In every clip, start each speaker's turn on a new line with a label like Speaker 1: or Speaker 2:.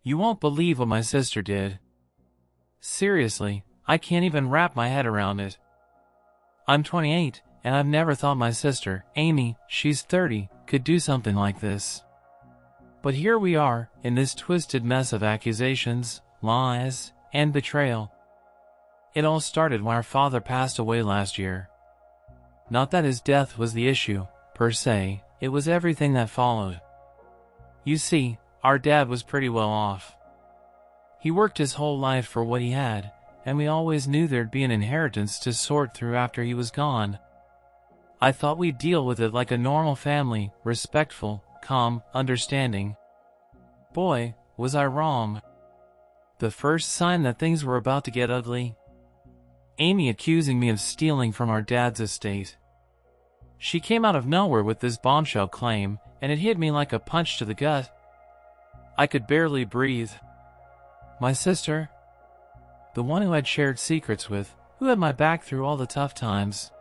Speaker 1: You won't believe what my sister did. Seriously, I can't even wrap my head around it. I'm 28, and I've never thought my sister, Amy, she's 30, could do something like this. But here we are, in this twisted mess of accusations, lies, and betrayal. It all started when our father passed away last year. Not that his death was the issue, per se, it was everything that followed. You see, our dad was pretty well off. He worked his whole life for what he had, and we always knew there'd be an inheritance to sort through after he was gone. I thought we'd deal with it like a normal family, respectful, calm, understanding. Boy, was I wrong. The first sign that things were about to get ugly. Amy accusing me of stealing from our dad's estate. She came out of nowhere with this bombshell claim, and it hit me like a punch to the gut. I could barely breathe. My sister, the one who I'd shared secrets with, who had my back through all the tough times.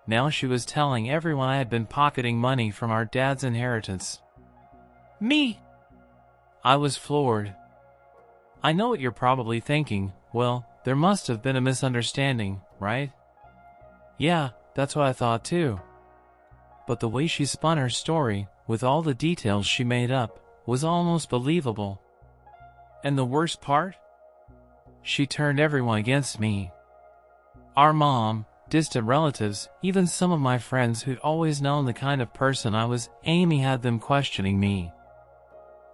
Speaker 1: Now she was telling everyone I had been pocketing money from our dad's inheritance. Me! I was floored. I know what you're probably thinking. Well, there must have been a misunderstanding, right? Yeah, that's what I thought too. But the way she spun her story, with all the details she made up, was almost believable. And the worst part? She turned everyone against me. Our mom, distant relatives, even some of my friends who'd always known the kind of person I was, Amy had them questioning me.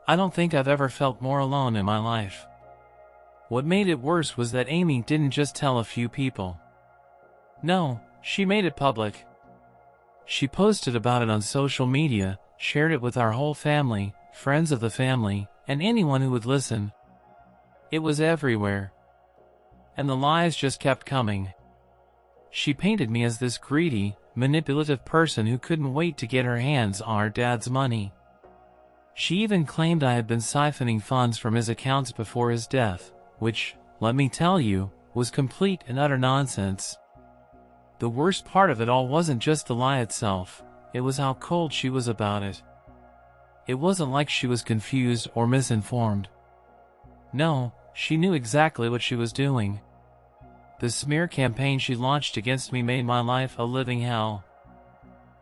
Speaker 1: I don't think I've ever felt more alone in my life. What made it worse was that Amy didn't just tell a few people. No, she made it public. She posted about it on social media, shared it with our whole family, friends of the family, and anyone who would listen. It was everywhere. And the lies just kept coming. She painted me as this greedy, manipulative person who couldn't wait to get her hands on our dad's money. She even claimed I had been siphoning funds from his accounts before his death, which, let me tell you, was complete and utter nonsense. The worst part of it all wasn't just the lie itself, it was how cold she was about it. It wasn't like she was confused or misinformed. No, she knew exactly what she was doing. The smear campaign she launched against me made my life a living hell.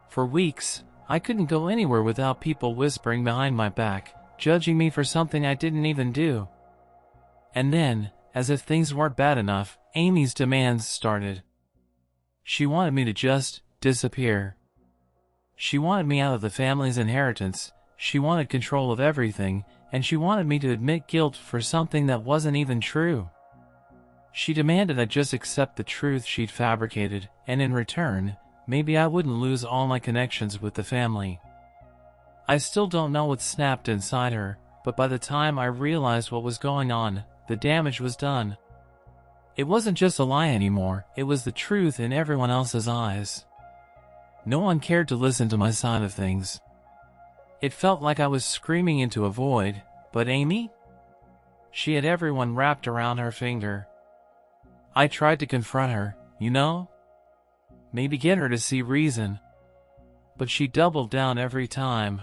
Speaker 1: For weeks, I couldn't go anywhere without people whispering behind my back, judging me for something I didn't even do. And then, as if things weren't bad enough, Amy's demands started. She wanted me to just disappear. She wanted me out of the family's inheritance, she wanted control of everything, and she wanted me to admit guilt for something that wasn't even true. She demanded I just accept the truth she'd fabricated, and in return, maybe I wouldn't lose all my connections with the family. I still don't know what snapped inside her, but by the time I realized what was going on, the damage was done. It wasn't just a lie anymore, it was the truth in everyone else's eyes. No one cared to listen to my side of things. It felt like I was screaming into a void, but Amy? She had everyone wrapped around her finger. I tried to confront her, you know? Maybe get her to see reason. But she doubled down every time.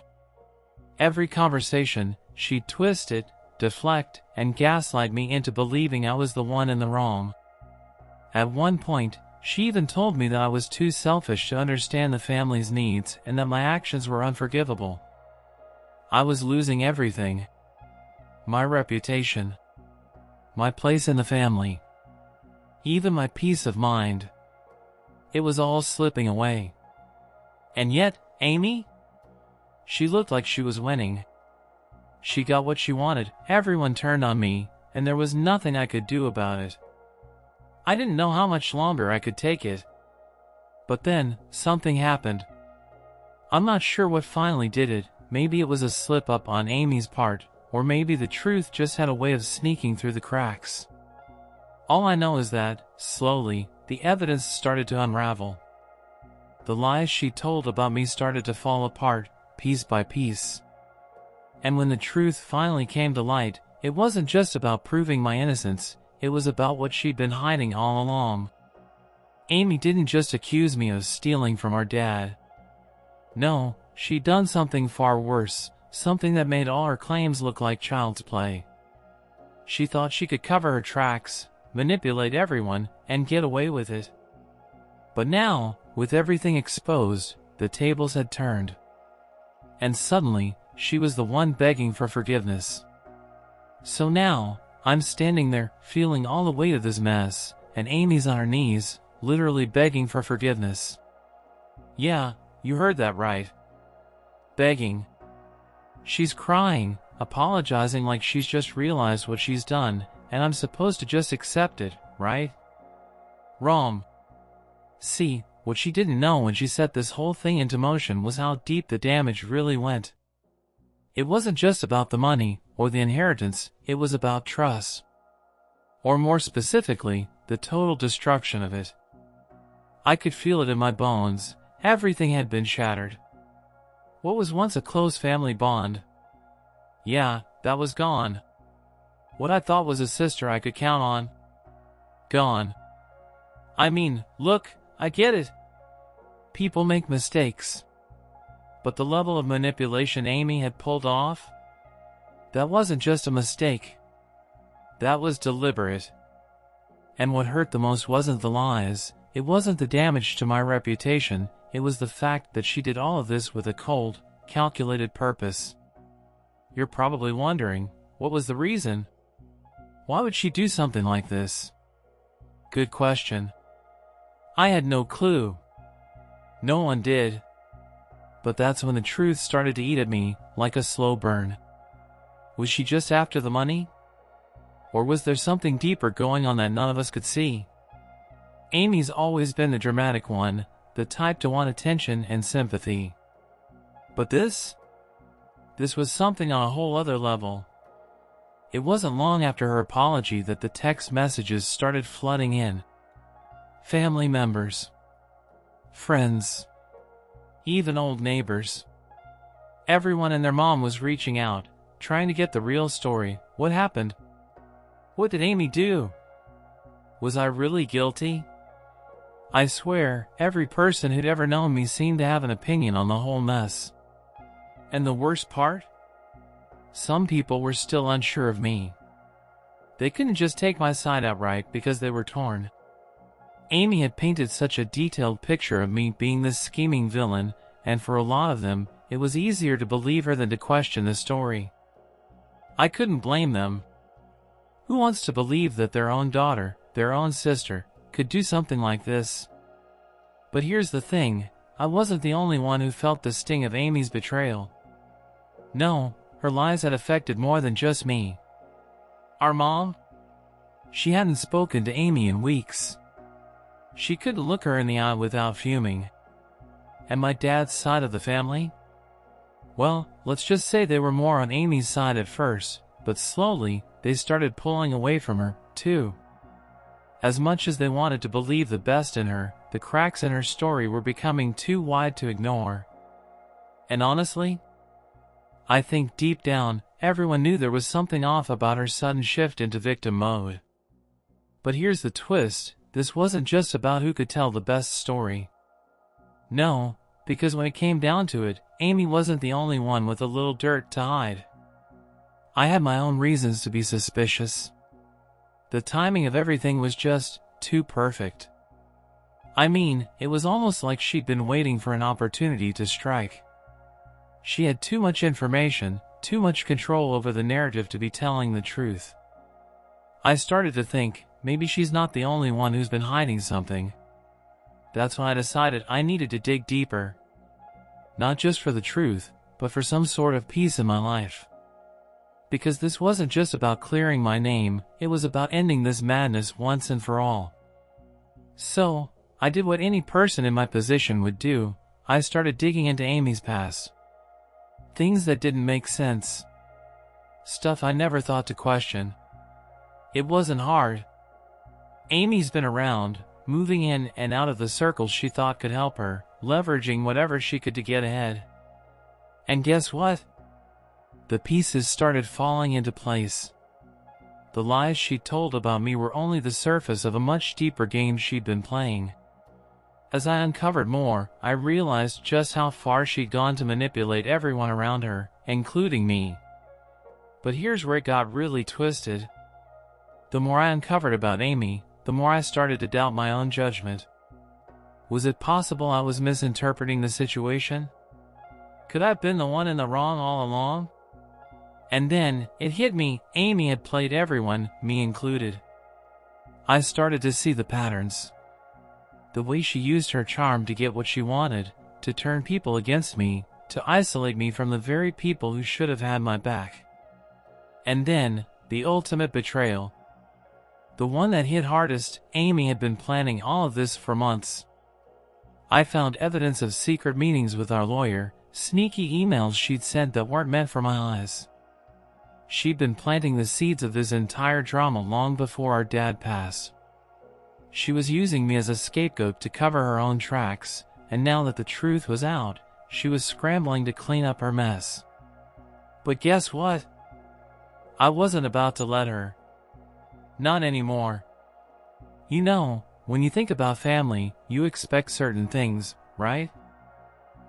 Speaker 1: Every conversation, she'd twist it, deflect, and gaslight me into believing I was the one in the wrong. At one point, she even told me that I was too selfish to understand the family's needs and that my actions were unforgivable. I was losing everything. My reputation. My place in the family. Even my peace of mind. It was all slipping away. And yet, Amy? She looked like she was winning. She got what she wanted, everyone turned on me, and there was nothing I could do about it. I didn't know how much longer I could take it. But then, something happened. I'm not sure what finally did it, maybe it was a slip-up on Amy's part, or maybe the truth just had a way of sneaking through the cracks. All I know is that, slowly, the evidence started to unravel. The lies she told about me started to fall apart, piece by piece. And when the truth finally came to light, it wasn't just about proving my innocence, it was about what she'd been hiding all along. Amy didn't just accuse me of stealing from our dad. No, she'd done something far worse, something that made all her claims look like child's play. She thought she could cover her tracks, manipulate everyone, and get away with it. But now, with everything exposed, the tables had turned. And suddenly, she was the one begging for forgiveness. So now, I'm standing there, feeling all the weight of this mess, and Amy's on her knees, literally begging for forgiveness. Yeah, you heard that right. Begging. She's crying, apologizing like she's just realized what she's done, and I'm supposed to just accept it, right? Wrong. See, what she didn't know when she set this whole thing into motion was how deep the damage really went. It wasn't just about the money, or the inheritance, it was about trust. Or more specifically, the total destruction of it. I could feel it in my bones, everything had been shattered. What was once a close family bond? Yeah, that was gone. What I thought was a sister I could count on? Gone. I mean, look, I get it. People make mistakes. But the level of manipulation Amy had pulled off? That wasn't just a mistake. That was deliberate. And what hurt the most wasn't the lies, it wasn't the damage to my reputation, it was the fact that she did all of this with a cold, calculated purpose. You're probably wondering, what was the reason? Why would she do something like this? Good question. I had no clue. No one did. But that's when the truth started to eat at me, like a slow burn. Was she just after the money? Or was there something deeper going on that none of us could see? Amy's always been the dramatic one, the type to want attention and sympathy. But this was something on a whole other level. It wasn't long after her apology that the text messages started flooding in. Family members, friends, even old neighbors. Everyone and their mom was reaching out, trying to get the real story. What happened? What did Amy do? Was I really guilty? I swear, every person who'd ever known me seemed to have an opinion on the whole mess. And the worst part? Some people were still unsure of me. They couldn't just take my side outright because they were torn. Amy had painted such a detailed picture of me being this scheming villain, and for a lot of them, it was easier to believe her than to question the story. I couldn't blame them. Who wants to believe that their own daughter, their own sister, could do something like this? But here's the thing, I wasn't the only one who felt the sting of Amy's betrayal. No, her lies had affected more than just me. Our mom? She hadn't spoken to Amy in weeks. She couldn't look her in the eye without fuming. And my dad's side of the family? Well, let's just say they were more on Amy's side at first, but slowly, they started pulling away from her, too. As much as they wanted to believe the best in her, the cracks in her story were becoming too wide to ignore. And honestly, I think deep down, everyone knew there was something off about her sudden shift into victim mode. But here's the twist, this wasn't just about who could tell the best story. No, because when it came down to it, Amy wasn't the only one with a little dirt to hide. I had my own reasons to be suspicious. The timing of everything was just too perfect. I mean, it was almost like she'd been waiting for an opportunity to strike. She had too much information, too much control over the narrative to be telling the truth. I started to think, maybe she's not the only one who's been hiding something. That's when I decided I needed to dig deeper. Not just for the truth, but for some sort of peace in my life. Because this wasn't just about clearing my name, it was about ending this madness once and for all. So, I did what any person in my position would do. I started digging into Amy's past. Things that didn't make sense. Stuff I never thought to question. It wasn't hard. Amy's been around, moving in and out of the circles she thought could help her, leveraging whatever she could to get ahead. And guess what? The pieces started falling into place. The lies she told about me were only the surface of a much deeper game she'd been playing. As I uncovered more, I realized just how far she'd gone to manipulate everyone around her, including me. But here's where it got really twisted. The more I uncovered about Amy, the more I started to doubt my own judgment. Was it possible I was misinterpreting the situation? Could I have been the one in the wrong all along? And then, it hit me, Amy had played everyone, me included. I started to see the patterns. The way she used her charm to get what she wanted, to turn people against me, to isolate me from the very people who should have had my back. And then, the ultimate betrayal. The one that hit hardest, Amy had been planning all of this for months. I found evidence of secret meetings with our lawyer, sneaky emails she'd sent that weren't meant for my eyes. She'd been planting the seeds of this entire drama long before our dad passed. She was using me as a scapegoat to cover her own tracks, and now that the truth was out, she was scrambling to clean up her mess. But guess what? I wasn't about to let her. Not anymore. You know, when you think about family, you expect certain things, right?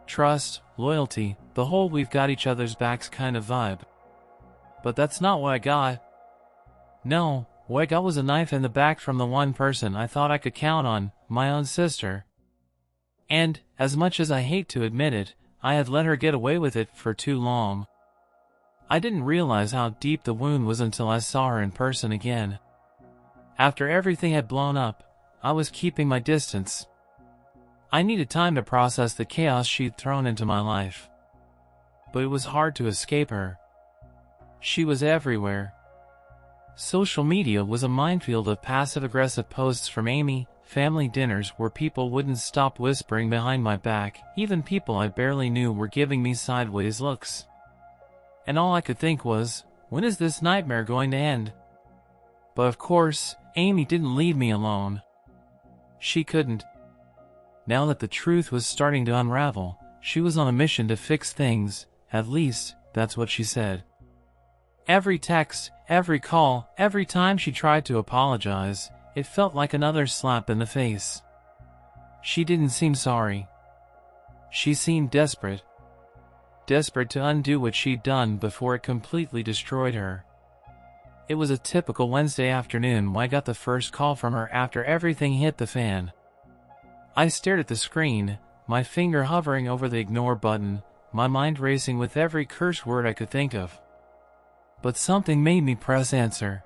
Speaker 1: Trust, loyalty, the whole we've got each other's backs kind of vibe. But that's not what I got. No, what I got was a knife in the back from the one person I thought I could count on, my own sister. And, as much as I hate to admit it, I had let her get away with it for too long. I didn't realize how deep the wound was until I saw her in person again. After everything had blown up, I was keeping my distance. I needed time to process the chaos she'd thrown into my life. But it was hard to escape her. She was everywhere. Social media was a minefield of passive-aggressive posts from Amy, family dinners where people wouldn't stop whispering behind my back, even people I barely knew were giving me sideways looks. And all I could think was, when is this nightmare going to end? But of course, Amy didn't leave me alone. She couldn't. Now that the truth was starting to unravel, she was on a mission to fix things, at least, that's what she said. Every text, every call, every time she tried to apologize, it felt like another slap in the face. She didn't seem sorry. She seemed desperate. Desperate to undo what she'd done before it completely destroyed her. It was a typical Wednesday afternoon when I got the first call from her after everything hit the fan. I stared at the screen, my finger hovering over the ignore button, my mind racing with every curse word I could think of. But something made me press answer.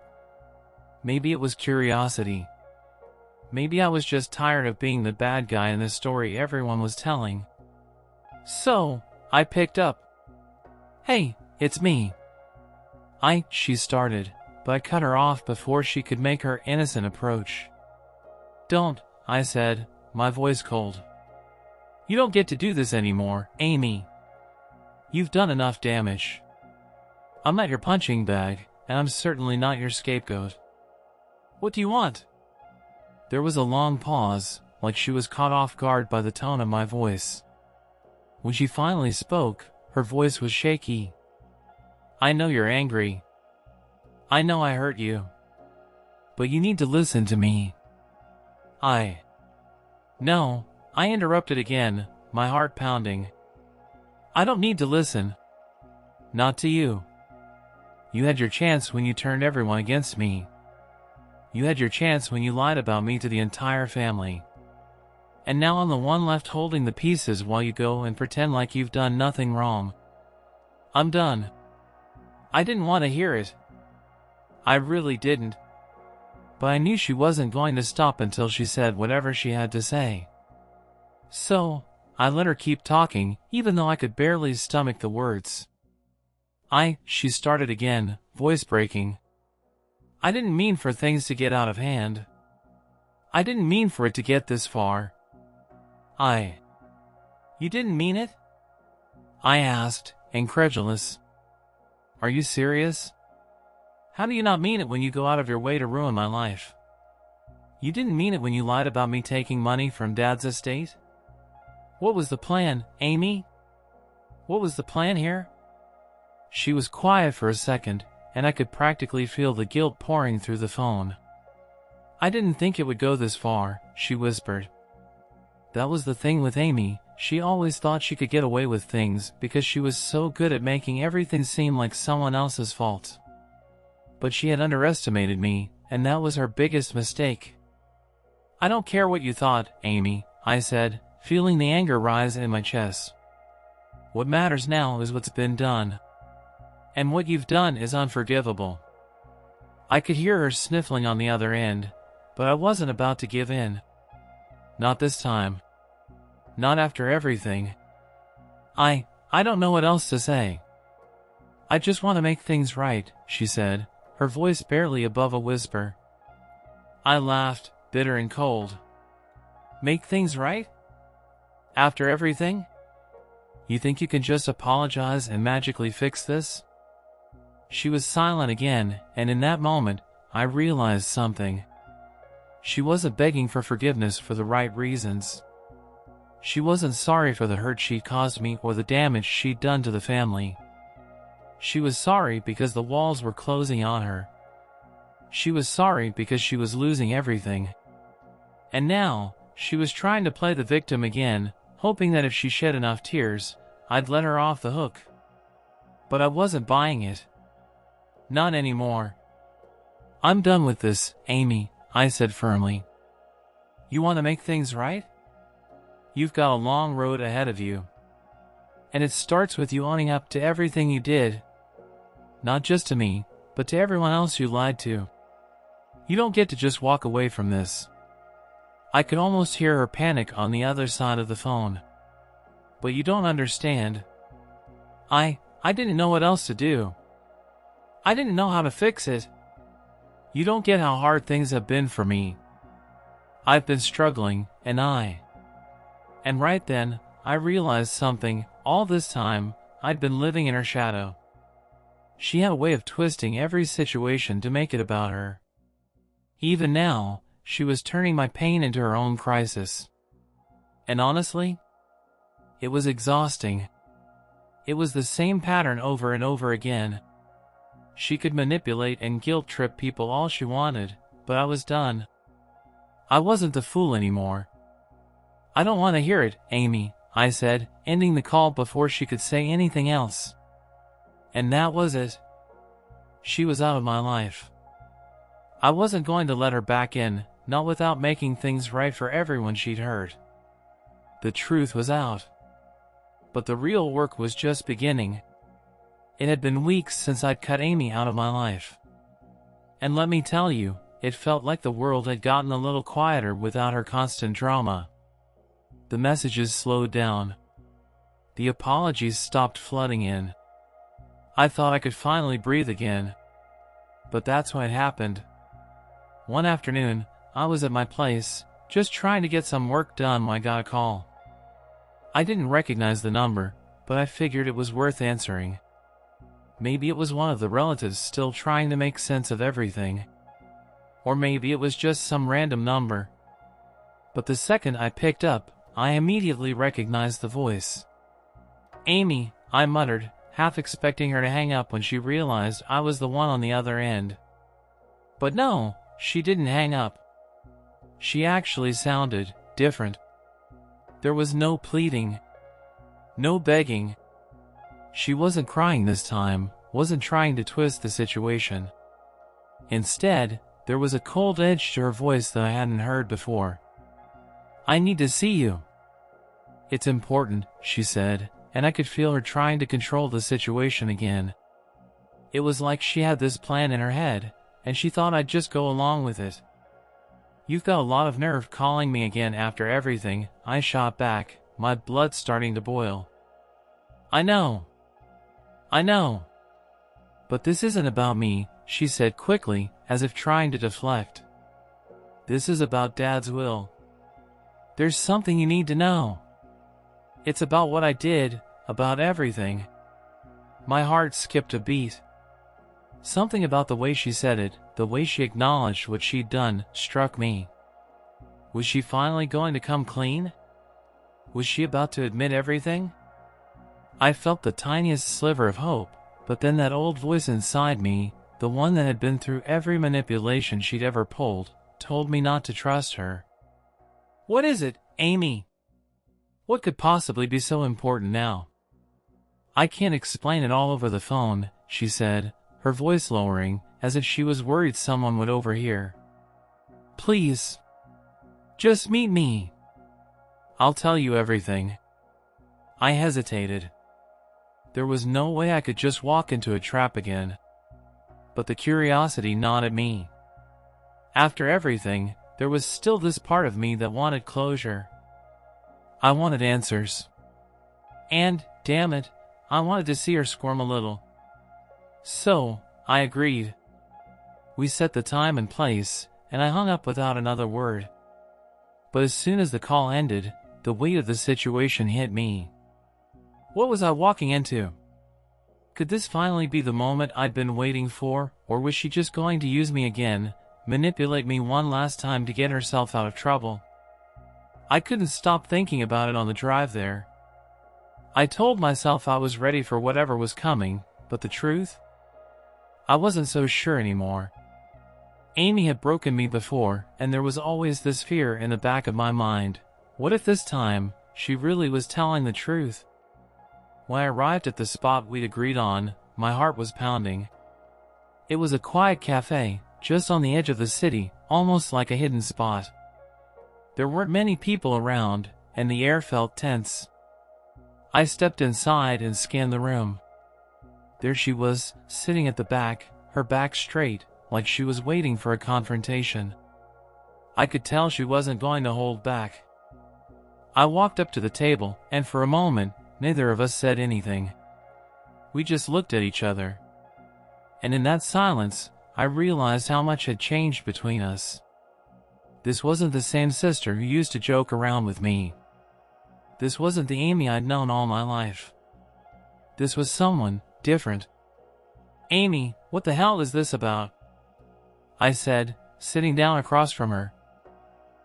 Speaker 1: Maybe it was curiosity. Maybe I was just tired of being the bad guy in the story everyone was telling. So, I picked up. Hey, it's me. She started, but I cut her off before she could make her innocent approach. Don't, I said, my voice cold. You don't get to do this anymore, Amy. You've done enough damage. I'm not your punching bag, and I'm certainly not your scapegoat. What do you want? There was a long pause, like she was caught off guard by the tone of my voice. When she finally spoke, her voice was shaky. I know you're angry. I know I hurt you. But you need to listen to me. No, I interrupted again, my heart pounding. I don't need to listen. Not to you. You had your chance when you turned everyone against me. You had your chance when you lied about me to the entire family. And now I'm the one left holding the pieces while you go and pretend like you've done nothing wrong. I'm done. I didn't want to hear it. I really didn't. But I knew she wasn't going to stop until she said whatever she had to say. So, I let her keep talking, even though I could barely stomach the words. She started again, voice breaking. I didn't mean for things to get out of hand. I didn't mean for it to get this far. You didn't mean it? I asked, incredulous. Are you serious? How do you not mean it when you go out of your way to ruin my life? You didn't mean it when you lied about me taking money from Dad's estate? What was the plan, Amy? What was the plan here? She was quiet for a second, and I could practically feel the guilt pouring through the phone. I didn't think it would go this far, she whispered. That was the thing with Amy, she always thought she could get away with things because she was so good at making everything seem like someone else's fault. But she had underestimated me, and that was her biggest mistake. I don't care what you thought, Amy, I said, feeling the anger rise in my chest. What matters now is what's been done. And what you've done is unforgivable. I could hear her sniffling on the other end, but I wasn't about to give in. Not this time. Not after everything. I don't know what else to say. I just want to make things right, she said, her voice barely above a whisper. I laughed, bitter and cold. Make things right? After everything? You think you can just apologize and magically fix this? She was silent again, and in that moment, I realized something. She wasn't begging for forgiveness for the right reasons. She wasn't sorry for the hurt she'd caused me or the damage she'd done to the family. She was sorry because the walls were closing on her. She was sorry because she was losing everything. And now, she was trying to play the victim again, hoping that if she shed enough tears, I'd let her off the hook. But I wasn't buying it. Not anymore. I'm done with this, Amy, I said firmly. You want to make things right? You've got a long road ahead of you. And it starts with you owning up to everything you did. Not just to me, but to everyone else you lied to. You don't get to just walk away from this. I could almost hear her panic on the other side of the phone. But you don't understand. I didn't know what else to do. I didn't know how to fix it. You don't get how hard things have been for me. I've been struggling, and right then, I realized something. All this time, I'd been living in her shadow. She had a way of twisting every situation to make it about her. Even now, she was turning my pain into her own crisis. And honestly, it was exhausting. It was the same pattern over and over again. She could manipulate and guilt-trip people all she wanted, but I was done. I wasn't the fool anymore. I don't want to hear it, Amy, I said, ending the call before she could say anything else. And that was it. She was out of my life. I wasn't going to let her back in, not without making things right for everyone she'd hurt. The truth was out. But the real work was just beginning. It had been weeks since I'd cut Amy out of my life. And let me tell you, it felt like the world had gotten a little quieter without her constant drama. The messages slowed down. The apologies stopped flooding in. I thought I could finally breathe again. But that's what happened. One afternoon, I was at my place, just trying to get some work done when I got a call. I didn't recognize the number, but I figured it was worth answering. Maybe it was one of the relatives still trying to make sense of everything. Or maybe it was just some random number. But the second I picked up, I immediately recognized the voice. Amy, I muttered, half expecting her to hang up when she realized I was the one on the other end. But no, she didn't hang up. She actually sounded different. There was no pleading. No begging. She wasn't crying this time, wasn't trying to twist the situation. Instead, there was a cold edge to her voice that I hadn't heard before. I need to see you. It's important, she said, and I could feel her trying to control the situation again. It was like she had this plan in her head, and she thought I'd just go along with it. You've got a lot of nerve calling me again after everything, I shot back, my blood starting to boil. I know. But this isn't about me, she said quickly, as if trying to deflect. This is about Dad's will. There's something you need to know. It's about what I did, about everything. My heart skipped a beat. Something about the way she said it, the way she acknowledged what she'd done, struck me. Was she finally going to come clean? Was she about to admit everything? I felt the tiniest sliver of hope, but then that old voice inside me, the one that had been through every manipulation she'd ever pulled, told me not to trust her. What is it, Amy? What could possibly be so important now? I can't explain it all over the phone, she said, her voice lowering, as if she was worried someone would overhear. "Please. Just meet me. I'll tell you everything." I hesitated. There was no way I could just walk into a trap again. But the curiosity gnawed at me. After everything, there was still this part of me that wanted closure. I wanted answers. And, damn it, I wanted to see her squirm a little. So, I agreed. We set the time and place, and I hung up without another word. But as soon as the call ended, the weight of the situation hit me. What was I walking into? Could this finally be the moment I'd been waiting for, or was she just going to use me again, manipulate me one last time to get herself out of trouble? I couldn't stop thinking about it on the drive there. I told myself I was ready for whatever was coming, but the truth? I wasn't so sure anymore. Amy had broken me before, and there was always this fear in the back of my mind. What if this time, she really was telling the truth? When I arrived at the spot we'd agreed on, my heart was pounding. It was a quiet cafe, just on the edge of the city, almost like a hidden spot. There weren't many people around, and the air felt tense. I stepped inside and scanned the room. There she was, sitting at the back, her back straight, like she was waiting for a confrontation. I could tell she wasn't going to hold back. I walked up to the table, and for a moment, neither of us said anything. We just looked at each other. And in that silence, I realized how much had changed between us. This wasn't the same sister who used to joke around with me. This wasn't the Amy I'd known all my life. This was someone different. "Amy, what the hell is this about?" I said, sitting down across from her.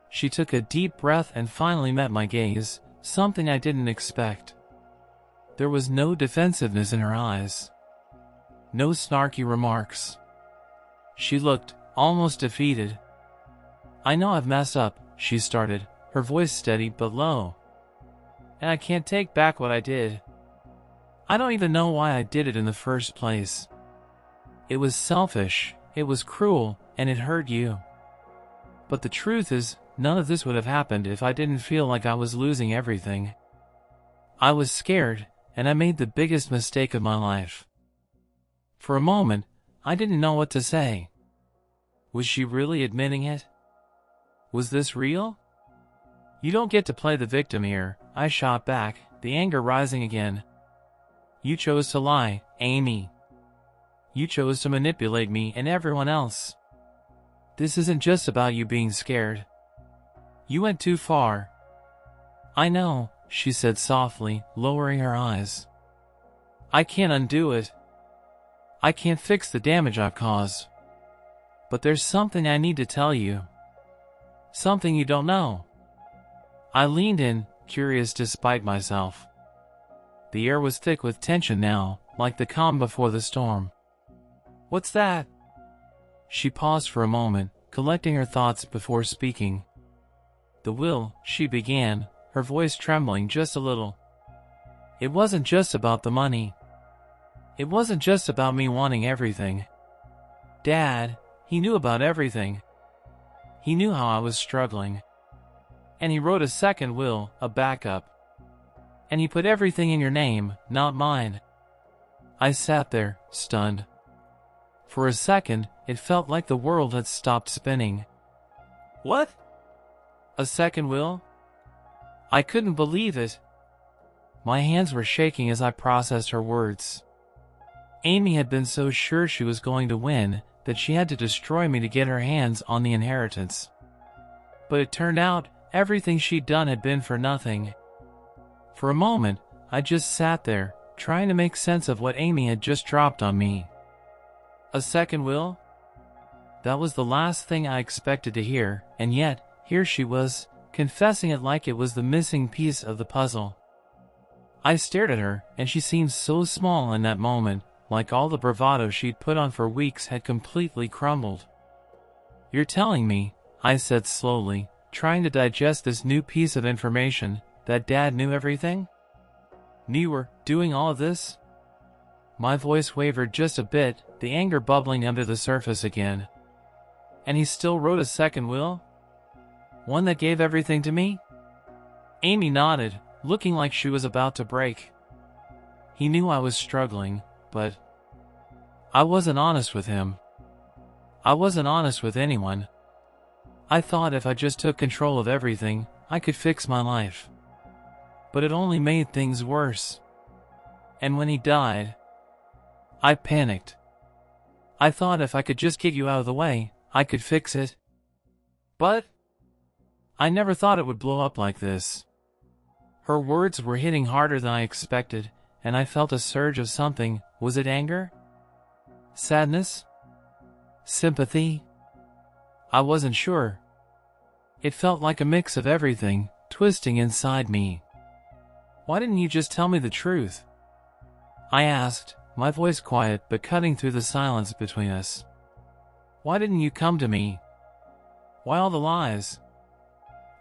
Speaker 1: She took a deep breath and finally met my gaze, something I didn't expect. There was no defensiveness in her eyes. No snarky remarks. She looked almost defeated. "I know I've messed up," she started, her voice steady but low. "And I can't take back what I did. I don't even know why I did it in the first place. It was selfish, it was cruel, and it hurt you. But the truth is, none of this would have happened if I didn't feel like I was losing everything. I was scared, and I made the biggest mistake of my life." For a moment, I didn't know what to say. Was she really admitting it? Was this real? "You don't get to play the victim here," I shot back, the anger rising again. "You chose to lie, Amy. You chose to manipulate me and everyone else. This isn't just about you being scared. You went too far." "I know," she said softly, lowering her eyes. "I can't undo it. I can't fix the damage I've caused. But there's something I need to tell you. Something you don't know." I leaned in, curious despite myself. The air was thick with tension now, like the calm before the storm. "What's that?" She paused for a moment, collecting her thoughts before speaking. "The will," she began, her voice trembling just a little. "It wasn't just about the money. It wasn't just about me wanting everything. Dad, he knew about everything. He knew how I was struggling. And he wrote a second will, a backup. And he put everything in your name, not mine." I sat there, stunned. For a second, it felt like the world had stopped spinning. "What? A second will?" I couldn't believe it. My hands were shaking as I processed her words. Amy had been so sure she was going to win that she had to destroy me to get her hands on the inheritance. But it turned out, everything she'd done had been for nothing. For a moment, I just sat there, trying to make sense of what Amy had just dropped on me. A second will? That was the last thing I expected to hear, and yet, here she was, confessing it like it was the missing piece of the puzzle. I stared at her, and she seemed so small in that moment, like all the bravado she'd put on for weeks had completely crumbled. "You're telling me," I said slowly, trying to digest this new piece of information, "that Dad knew everything? Knew you were doing all of this?" My voice wavered just a bit, the anger bubbling under the surface again. And he still wrote a second will? One that gave everything to me? Amy nodded, looking like she was about to break. He knew I was struggling, but I wasn't honest with him. I wasn't honest with anyone. I thought if I just took control of everything, I could fix my life. But it only made things worse. And when he died, I panicked. I thought if I could just get you out of the way, I could fix it. But I never thought it would blow up like this. Her words were hitting harder than I expected, and I felt a surge of something. Was it anger? Sadness? Sympathy? I wasn't sure. It felt like a mix of everything, twisting inside me. Why didn't you just tell me the truth? I asked, my voice quiet but cutting through the silence between us. Why didn't you come to me? Why all the lies?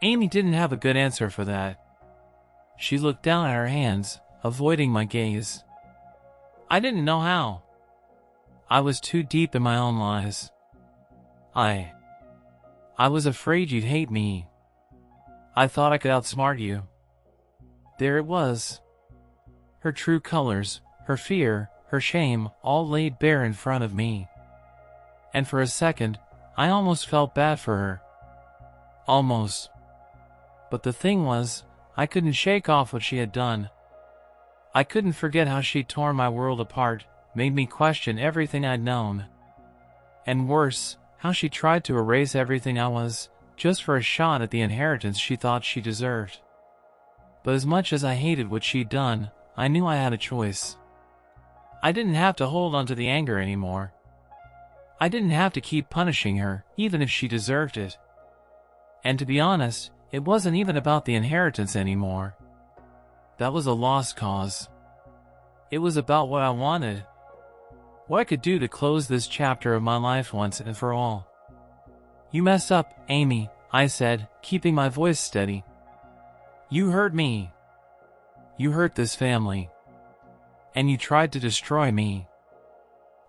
Speaker 1: Amy didn't have a good answer for that. She looked down at her hands, avoiding my gaze. I didn't know how. I was too deep in my own lies. I was afraid you'd hate me. I thought I could outsmart you. There it was. Her true colors, her fear, her shame, all laid bare in front of me. And for a second, I almost felt bad for her. Almost. But the thing was, I couldn't shake off what she had done. I couldn't forget how she'd torn my world apart, made me question everything I'd known. And worse, how she tried to erase everything I was, just for a shot at the inheritance she thought she deserved. But as much as I hated what she'd done, I knew I had a choice. I didn't have to hold on to the anger anymore. I didn't have to keep punishing her, even if she deserved it. And to be honest, it wasn't even about the inheritance anymore. That was a lost cause. It was about what I wanted. What I could do to close this chapter of my life once and for all. You messed up, Amy, I said, keeping my voice steady. You hurt me. You hurt this family. And you tried to destroy me.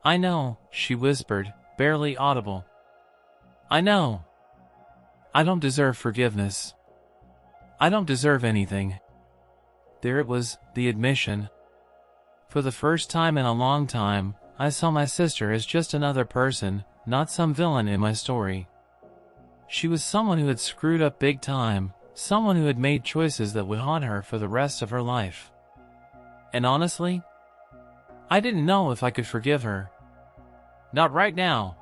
Speaker 1: I know, she whispered, barely audible. I know. I don't deserve forgiveness. I don't deserve anything. There it was, the admission. For the first time in a long time, I saw my sister as just another person, not some villain in my story. She was someone who had screwed up big time, someone who had made choices that would haunt her for the rest of her life. And honestly, I didn't know if I could forgive her. Not right now.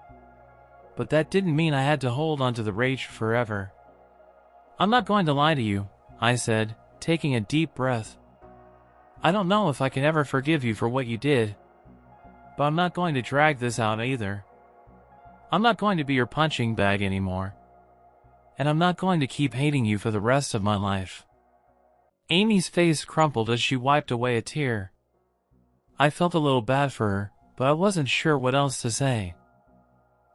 Speaker 1: But that didn't mean I had to hold on to the rage forever. I'm not going to lie to you, I said, taking a deep breath. I don't know if I can ever forgive you for what you did. But I'm not going to drag this out either. I'm not going to be your punching bag anymore. And I'm not going to keep hating you for the rest of my life. Amy's face crumpled as she wiped away a tear. I felt a little bad for her, but I wasn't sure what else to say.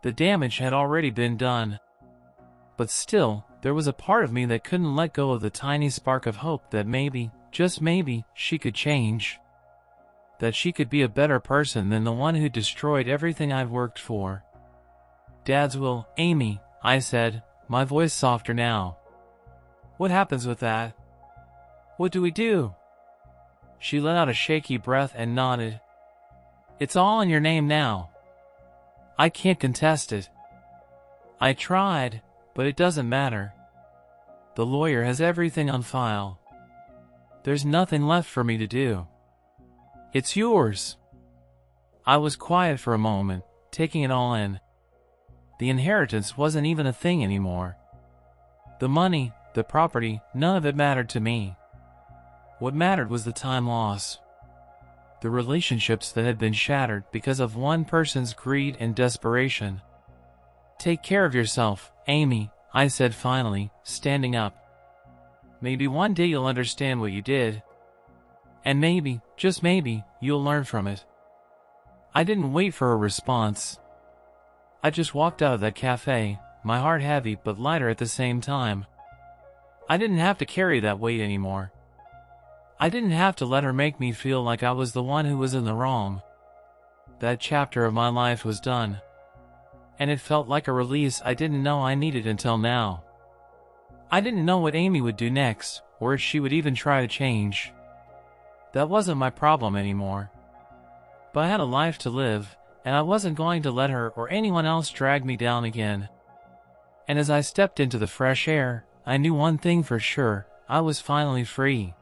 Speaker 1: The damage had already been done. But still, there was a part of me that couldn't let go of the tiny spark of hope that maybe, just maybe, she could change. That she could be a better person than the one who destroyed everything I'd worked for. Dad's will, Amy, I said, my voice softer now. What happens with that? What do we do? She let out a shaky breath and nodded. It's all in your name now. I can't contest it. I tried, but it doesn't matter. The lawyer has everything on file. There's nothing left for me to do. It's yours. I was quiet for a moment, taking it all in. The inheritance wasn't even a thing anymore. The money, the property, none of it mattered to me. What mattered was the time loss. The relationships that had been shattered because of one person's greed and desperation. Take care of yourself, Amy, I said finally, standing up. Maybe one day you'll understand what you did. And maybe, just maybe, you'll learn from it. I didn't wait for a response. I just walked out of that cafe, my heart heavy but lighter at the same time. I didn't have to carry that weight anymore. I didn't have to let her make me feel like I was the one who was in the wrong. that chapter of my life was done. And it felt like a release I didn't know I needed until now. I didn't know what Amy would do next, or if she would even try to change. That wasn't my problem anymore. But I had a life to live, and I wasn't going to let her or anyone else drag me down again. And as I stepped into the fresh air, I knew one thing for sure: I was finally free.